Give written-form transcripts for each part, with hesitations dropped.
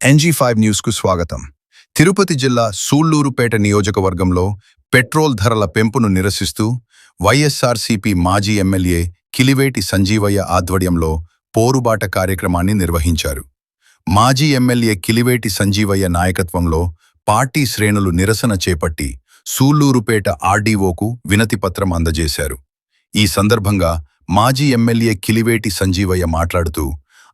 NG5 న్యూస్కు స్వాగతం. తిరుపతి జిల్లా సూళ్లూరుపేట నియోజకవర్గంలో పెట్రోల్ ధరల పెంపును నిరసిస్తూ వైఎస్ఆర్సీపీ మాజీ ఎమ్మెల్యే కిలివేటి సంజీవయ్య ఆధ్వర్యంలో పోరుబాట కార్యక్రమాన్ని నిర్వహించారు. మాజీ ఎమ్మెల్యే కిలివేటి సంజీవయ్య నాయకత్వంలో పార్టీ శ్రేణులు నిరసన చేపట్టి సూళ్లూరుపేట ఆర్డీఓకు వినతిపత్రం అందజేశారు. ఈ సందర్భంగా మాజీ ఎమ్మెల్యే కిలివేటి సంజీవయ్య మాట్లాడుతూ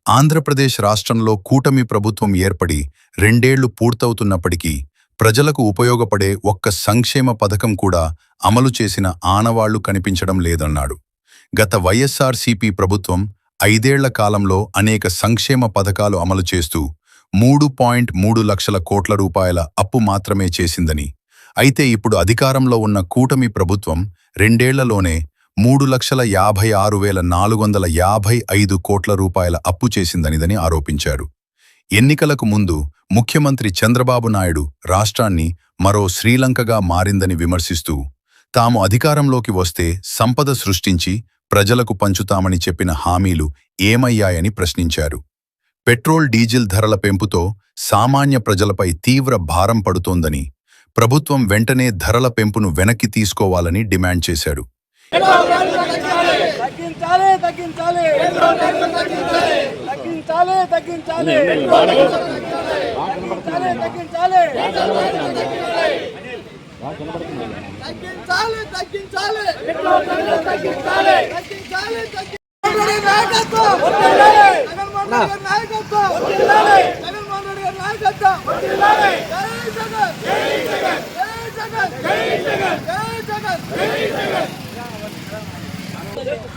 ఆంధ్రప్రదేశ్ రాష్ట్రంలో కూటమి ప్రభుత్వం ఏర్పడి 2 ఏళ్లు పూర్తవుతున్నప్పటికీ ప్రజలకు ఉపయోగపడే ఒక్క సంక్షేమ పథకం కూడా అమలు చేసిన ఆనవాళ్లు కనిపించడం లేదన్నాడు. గత వైఎస్ఆర్సీపీ ప్రభుత్వం 5 ఏళ్ల కాలంలో అనేక సంక్షేమ పథకాలు అమలు చేస్తూ 3.3 లక్షల కోట్ల రూపాయల అప్పు మాత్రమే చేసిందని, అయితే ఇప్పుడు అధికారంలో ఉన్న కూటమి ప్రభుత్వం 2 ఏళ్లలోనే 3,56,455 కోట్ల రూపాయల అప్పు చేసిందనిదని ఆరోపించారు. ఎన్నికలకు ముందు ముఖ్యమంత్రి చంద్రబాబు నాయుడు రాష్ట్రాన్ని మరో శ్రీలంకగా మారిందని విమర్శిస్తూ తాము అధికారంలోకి వస్తే సంపద సృష్టించి ప్రజలకు పంచుతామని చెప్పిన హామీలు ఏమయ్యాయని ప్రశ్నించారు. పెట్రోల్ డీజిల్ ధరల పెంపుతో సామాన్య ప్రజలపై తీవ్ర భారం పడుతోందని, ప్రభుత్వం వెంటనే ధరల పెంపును వెనక్కి తీసుకోవాలని డిమాండ్ చేశాడు.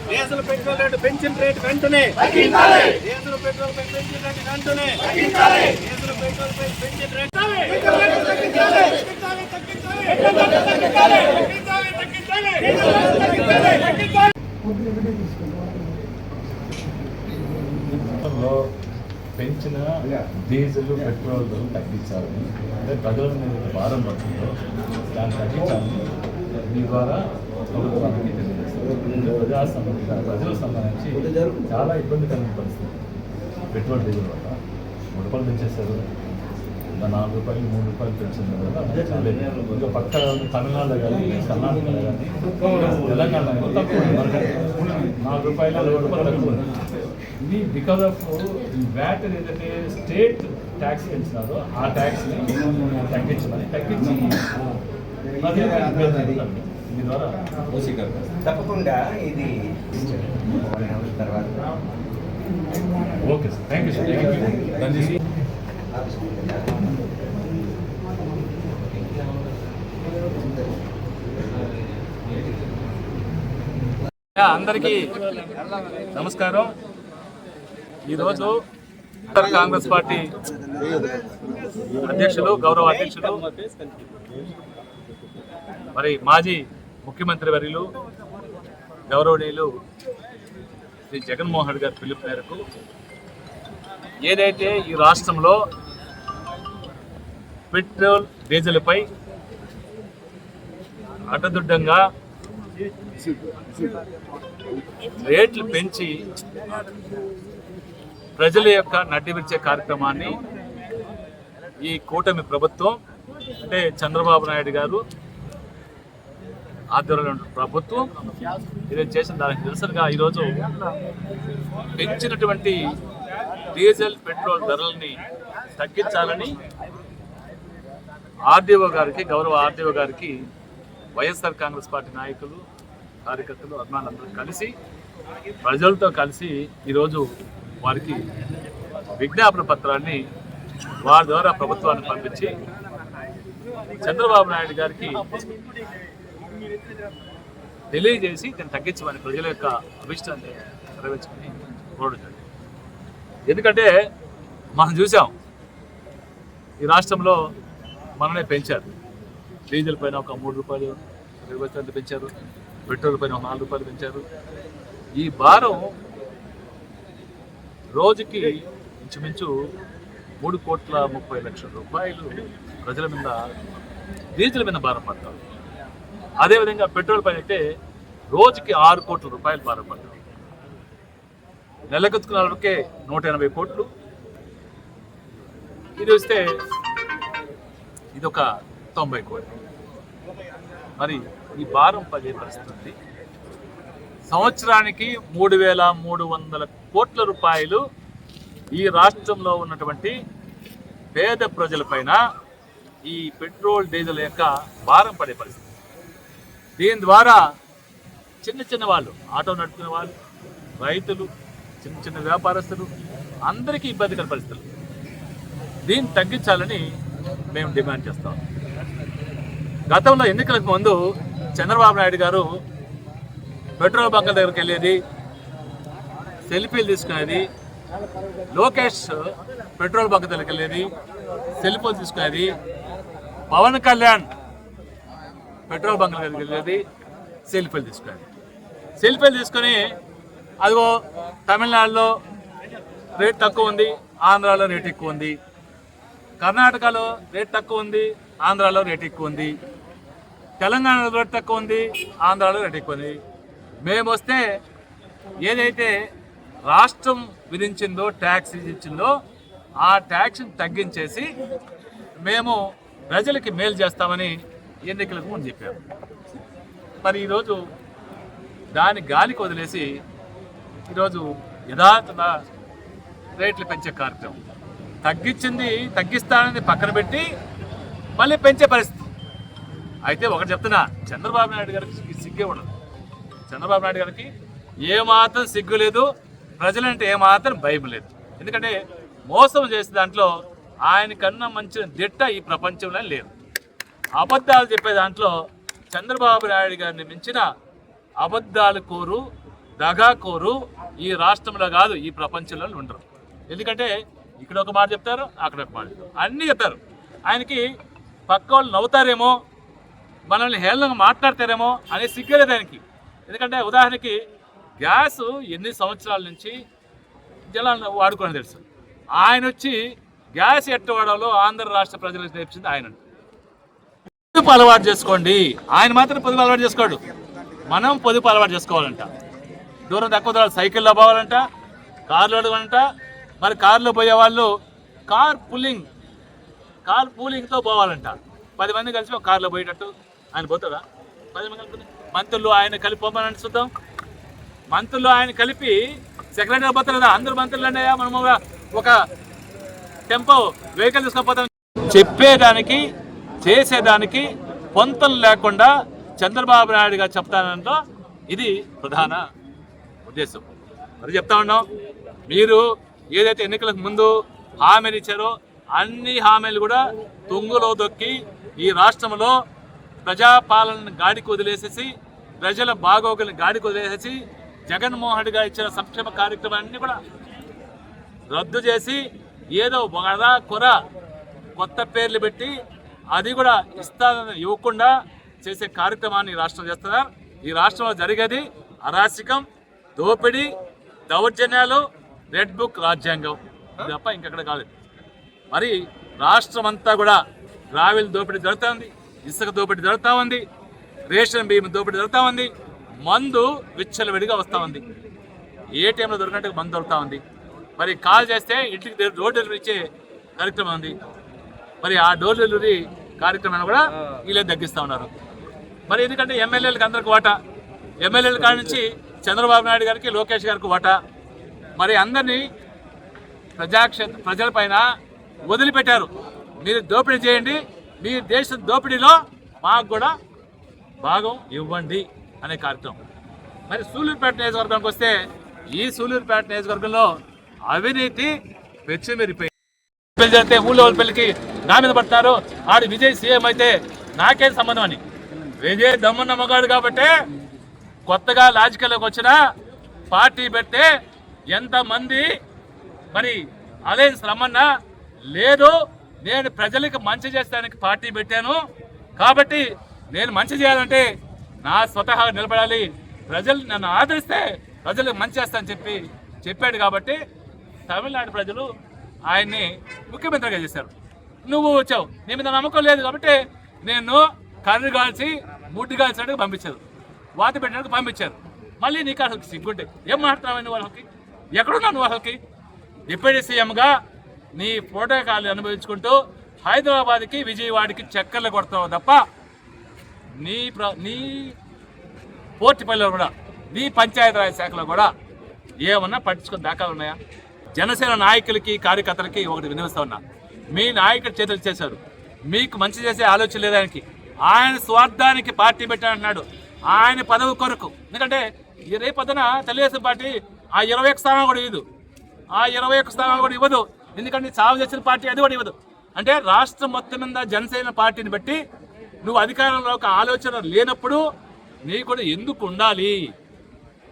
డీజిల్ పెట్రోల్ రేటు పెంచిన రేటు వెంటనే డీజిల్ పెట్రోల్ పై పెంచిన రేటు వెంటనే డీజిల్ పెట్రోల్ పై పెంచిన రేటు పెంచిన డీజిల్ పెట్రోల్ ధరలు తగ్గించాలని, అంటే ప్రజల మీద భారం పడుతుందో దాన్ని తగ్గించాలని మీ ద్వారా ప్రభుత్వానికి తెలియజేస్తారు. ప్రజలకు సంబంధించి చాలా ఇబ్బందికరమైన పరిస్థితి. పెట్రోల్ డీజిల్ వల్ల 3 రూపాయలు పెంచేస్తారు, 4 రూపాయలు 3 రూపాయలు పెంచిన వల్ల చాలా ఇంకా పక్క తమిళనాడులో కానీ కర్ణాటకలో కానీ తెలంగాణలో తక్కువ 4 రూపాయలు 2 రూపాయలు తక్కువ. ఇది బికాజ్ ఆఫ్ వ్యాట్ ఏదైతే స్టేట్ ట్యాక్స్ పెంచినారో ఆ ట్యాక్స్ని తగ్గించి మీ ద్వారా తప్పకుండా ఇది తర్వాత. Okay sir, thank you sir. అందరికీ నమస్కారం. ఈరోజు కాంగ్రెస్ పార్టీ అధ్యక్షులు, గౌరవ అధ్యక్షులు, మరి మాజీ ముఖ్యమంత్రి వర్యులు గౌరవనీయులు శ్రీ జగన్మోహన్ రెడ్డి గారి పిలుపు మేరకు ఏదైతే ఈ రాష్ట్రంలో పెట్రోల్ డీజిల్పై అడ్డదిడ్డంగా రేట్లు పెంచి ప్రజల యొక్క నడ్డి విరిచే కార్యక్రమాన్ని ఈ కూటమి ప్రభుత్వం, అంటే చంద్రబాబు నాయుడు గారు ఆధ్వర్యంలో ప్రభుత్వం ఇది చేసిన దానికి నిరసనగా ఈరోజు పెంచినటువంటి డీజిల్ పెట్రోల్ ధరలని తగ్గించాలని ఆర్డీఓ గారికి, గౌరవ ఆర్డీఓ గారికి వైఎస్ఆర్ కాంగ్రెస్ పార్టీ నాయకులు, కార్యకర్తలు, అభిమానులందరూ కలిసి ప్రజలతో కలిసి ఈరోజు వారికి విజ్ఞాపన పత్రాన్ని వారి ద్వారా ప్రభుత్వాన్ని పంపించి చంద్రబాబు నాయుడు గారికి తెలియజేసి దీన్ని తగ్గించమని ప్రజల యొక్క అభిష్టాన్ని నెరవేర్చుకుని కోరడం జరిగింది. ఎందుకంటే మనం చూసాం ఈ రాష్ట్రంలో మననే పెంచారు. డీజిల్ పైన ఒక 3 రూపాయలు 20 పెంచారు, పెట్రోల్ పైన 4 రూపాయలు పెంచారు. ఈ భారం రోజుకి ఇంచుమించు 3,30,00,000 రూపాయలు ప్రజల మీద డీజిల్ మీద భారం పడతారు. అదేవిధంగా పెట్రోల్ పైన అయితే రోజుకి 6 కోట్ల రూపాయలు భారం పడతారు. నెలకొచ్చుకున్న వాళ్ళకే 180 కోట్లు, ఇది వస్తే ఇది ఒక 90 కోట్లు. మరి ఈ భారం పడే పరిస్థితి. సంవత్సరానికి 3,300 కోట్ల రూపాయలు ఈ రాష్ట్రంలో ఉన్నటువంటి పేద ప్రజలపైన ఈ పెట్రోల్ డీజిల్ యొక్క భారం పడే పరిస్థితి. దీని ద్వారా చిన్న చిన్న వాళ్ళు, ఆటో నడుపుకునే వాళ్ళు, రైతులు, చిన్న చిన్న వ్యాపారస్తులు అందరికీ ఇబ్బందికర పరిస్థితులు. దీన్ని తగ్గించాలని మేము డిమాండ్ చేస్తాం. గతంలో ఎన్నికలకు ముందు చంద్రబాబు నాయుడు గారు పెట్రోల్ బంకుల దగ్గరికి వెళ్ళేది, సెల్ఫీలు తీసుకునేది, లోకేష్ పెట్రోల్ బంక్ దగ్గరికి వెళ్ళేది, సెల్ఫీలు తీసుకునేది, పవన్ కళ్యాణ్ పెట్రోల్ బంక్ దగ్గరికి వెళ్ళేది, సెల్ఫీలు తీసుకునేది. సెల్ఫీలు తీసుకొని అదిగో తమిళనాడులో రేట్ తక్కువ ఉంది, ఆంధ్రాలో రేట్ ఎక్కువ ఉంది, కర్ణాటకలో రేట్ తక్కువ ఉంది, ఆంధ్రాలో రేట్ ఎక్కువ ఉంది, తెలంగాణలో రేట్ తక్కువ ఉంది, ఆంధ్రాలో రేట్ ఎక్కువ ఉంది. మేము వస్తే ఏదైతే రాష్ట్రం విధించిందో, ట్యాక్స్ విధించిందో ఆ ట్యాక్స్ని తగ్గించేసి మేము ప్రజలకి మేలు చేస్తామని ఎన్నికలకు ముందు చెప్పాము. మరి ఈరోజు దాని గాలికి వదిలేసి ఈరోజు యథాతథ రేట్లు పెంచే కార్యక్రమం, తగ్గిస్తానని పక్కన పెట్టి మళ్ళీ పెంచే పరిస్థితి. అయితే ఒకటి చెప్తున్నా, చంద్రబాబు నాయుడు గారికి సిగ్గే ఉండదు. చంద్రబాబు నాయుడు గారికి ఏమాత్రం సిగ్గు లేదు, ప్రజలంటే ఏమాత్రం భయం లేదు. ఎందుకంటే మోసం చేసే దాంట్లో ఆయన కన్నా మంచి దిట్ట ఈ ప్రపంచంలో లేదు. అబద్ధాలు చెప్పే దాంట్లో చంద్రబాబు నాయుడు గారిని మించిన అబద్ధాలు కోరు, దగాకోరు ఈ రాష్ట్రంలో కాదు, ఈ ప్రపంచంలో ఉండరు. ఎందుకంటే ఇక్కడ ఒక మాట చెప్తారు, అక్కడ ఒక మాట చెప్తారు, అన్నీ చెప్తారు. ఆయనకి పక్క వాళ్ళు నవ్వుతారేమో, మనల్ని హేళనగా మాట్లాడతారేమో అనే సిగ్గలేదు ఆయనకి. ఎందుకంటే ఉదాహరణకి గ్యాస్ ఎన్ని సంవత్సరాల నుంచి జనాలను వాడుకోవడం తెలుసు. ఆయన వచ్చి గ్యాస్ ఎట్ట వాడాలో ఆంధ్ర రాష్ట్ర ప్రజలకు నేర్పించింది ఆయన. పొదుపు అలవాటు చేసుకోండి, ఆయన మాత్రం పొదుపు అలవాటు చేసుకోడు, మనం పొదుపు అలవాటు చేసుకోవాలంట. దూరం తక్కువ సైకిల్లో పోవాలంట, కార్లో అడగాలంట. మరి కారులో పోయే వాళ్ళు కార్ పూలింగ్తో పోవాలంట. 10 మంది కలిసి ఒక కారులో పోయేటట్టు ఆయన పోతాడా? 10 మంది కలిపి మంత్రులు ఆయన కలిపి పోమని చూద్దాం. మంత్రులు ఆయన కలిపి సెక్రటరీ పోతారు కదా, అందరు మంత్రులు అన్నాయా మనము ఒక టెంపో వెహికల్ తీసుకుపోతాం. చెప్పేదానికి చేసేదానికి పొంతలు లేకుండా చంద్రబాబు నాయుడు గారు చెప్తానంటో ఇది ప్రధాన ఉద్దేశం. మరి చెప్తా ఉన్నాం, మీరు ఏదైతే ఎన్నికలకు ముందు హామీలు ఇచ్చారో అన్ని హామీలు కూడా తుంగులో దొక్కి ఈ రాష్ట్రంలో ప్రజాపాలనను గాడికి వదిలేసేసి, ప్రజల బాగోగులను గాడికి వదిలేసేసి, జగన్మోహన్ రెడ్డి గారు ఇచ్చిన సంక్షేమ కార్యక్రమాన్ని కూడా రద్దు చేసి ఏదో వడ కొర కొత్త పేర్లు పెట్టి అది కూడా ఇస్తానని ఇవ్వకుండా చేసే కార్యక్రమాన్ని ఈ రాష్ట్రం చేస్తున్నారు. ఈ రాష్ట్రంలో జరిగేది అరాచకం, దోపిడీ, దౌర్జన్యాలు, రెడ్ బుక్ రాజ్యాంగం తప్ప ఇంకెక్కడ కాలేదు. మరి రాష్ట్రం అంతా కూడా గ్రావెల్ దోపిడీ జరుగుతూ ఉంది, ఇసుక దోపిడీ జరుగుతూ ఉంది, రేషన్ బియ్యం దోపిడీ జరుగుతూ ఉంది, మందు విచ్చలవిడిగా వస్తూ ఉంది, ఏటీఎంలో దొరికినట్టుగా మందు దొరుకుతూ ఉంది. మరి కాల్ చేస్తే ఇంటికి డోర్ డెలివరీ ఇచ్చే కార్యక్రమం ఉంది. మరి ఆ డోర్ డెలివరీ కార్యక్రమాన్ని కూడా వీళ్ళే తగ్గిస్తూ ఉన్నారు. మరి ఎందుకంటే ఎమ్మెల్యేలకు అందరికి వాటా, ఎమ్మెల్యేల కాడి నుంచి చంద్రబాబు నాయుడు గారికి, లోకేష్ గారికి వాటా. మరి అందరినీ ప్రజలపైన వదిలిపెట్టారు. మీరు దోపిడీ చేయండి, మీ దేశ దోపిడీలో మాకు కూడా భాగం ఇవ్వండి అనే కార్యక్రమం. మరి సూలూరుపేట నియోజకవర్గానికి వస్తే ఈ సూలూరుపేట నియోజకవర్గంలో అవినీతి పెచ్చిమెరిపోయింది. పెళ్లి చేస్తే ఊళ్ళో పెళ్లికి నా మీద పడతారు, ఆడు విజయ్ సీఎం అయితే నాకేం సంబంధం అని. విజయ్ దమ్మున్న మగాడు కాబట్టి కొత్తగా లాజికల్లోకి వచ్చిన పార్టీ పెడితే ఎంతమంది మరి అలయన్స్ రమ్మన్నా లేదు, నేను ప్రజలకు మంచి చేస్తానికి పార్టీ పెట్టాను కాబట్టి నేను మంచి చేయాలంటే నా స్వతహా నిలబడాలి, ప్రజలు నన్ను ఆదరిస్తే ప్రజలకు మంచి చేస్తానని చెప్పాడు. కాబట్టి తమిళనాడు ప్రజలు ఆయన్ని ముఖ్యమంత్రిగా చేశారు. నువ్వు వచ్చావు, నీ మీద నమ్మకం లేదు కాబట్టి నేను కర్రీ కాల్చి ముడ్డు కాల్చినట్టుగా పంపించారు, వాత పెట్టినట్టుగా పంపించారు. మళ్ళీ నీకు అసలు సిగ్గుంటే ఏం మాట్లాడుతున్నావు? వాళ్ళకి ఎక్కడున్నావు? నువ్వు అసలుకి డిప్యూటీ సీఎంగా నీ ప్రోటోకాల్ అనుభవించుకుంటూ హైదరాబాద్కి విజయవాడకి చక్కర్లు కొడతావు తప్ప నీ పోర్టిపల్లిలో కూడా నీ పంచాయతీరాజ్ శాఖలో కూడా ఏమన్నా పట్టించుకుని దాఖలు ఉన్నాయా? జనసేన నాయకులకి కార్యకర్తలకి ఒకటి వినిపిస్తా ఉన్నా, మీ నాయకుడు చేతులు చేశారు, మీకు మంచి చేసే ఆలోచన లేదానికి. ఆయన స్వార్థానికి పార్టీ పెట్టానంటున్నాడు, ఆయన పదవి కొరకు. ఎందుకంటే రేపొద్దున తెలుగుదేశం పార్టీ ఆ 21 స్థానాలు కూడా ఇవ్వదు, ఆ 21 స్థానాలు కూడా ఇవ్వదు. ఎందుకంటే చావు చేసిన పార్టీ అది కూడా ఇవ్వదు. అంటే రాష్ట్రం మొత్తం మీద జనసేన పార్టీని బట్టి నువ్వు అధికారంలో ఒక ఆలోచన లేనప్పుడు నీ కూడా ఎందుకు ఉండాలి?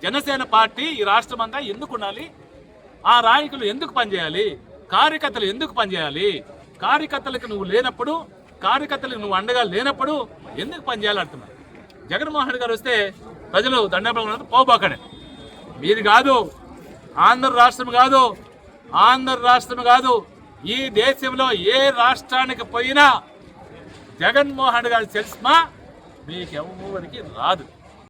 జనసేన పార్టీ ఈ రాష్ట్రం అంతా ఎందుకు ఉండాలి? ఆ నాయకులు ఎందుకు పనిచేయాలి? కార్యకర్తలు ఎందుకు పనిచేయాలి? కార్యకర్తలకు నువ్వు లేనప్పుడు, కార్యకర్తలకు నువ్వు అండగా లేనప్పుడు ఎందుకు పనిచేయాలి అంటున్నారు. జగన్మోహన్ రెడ్డి గారు వస్తే ప్రజలు దండపడ పోబాకనే. మీది కాదు, ఆంధ్ర రాష్ట్రం కాదు, ఈ దేశంలో ఏ రాష్ట్రానికి పోయినా జగన్మోహన్ రెడ్డి గారి సెల్స్మా మీకు ఎవరికి రాదు.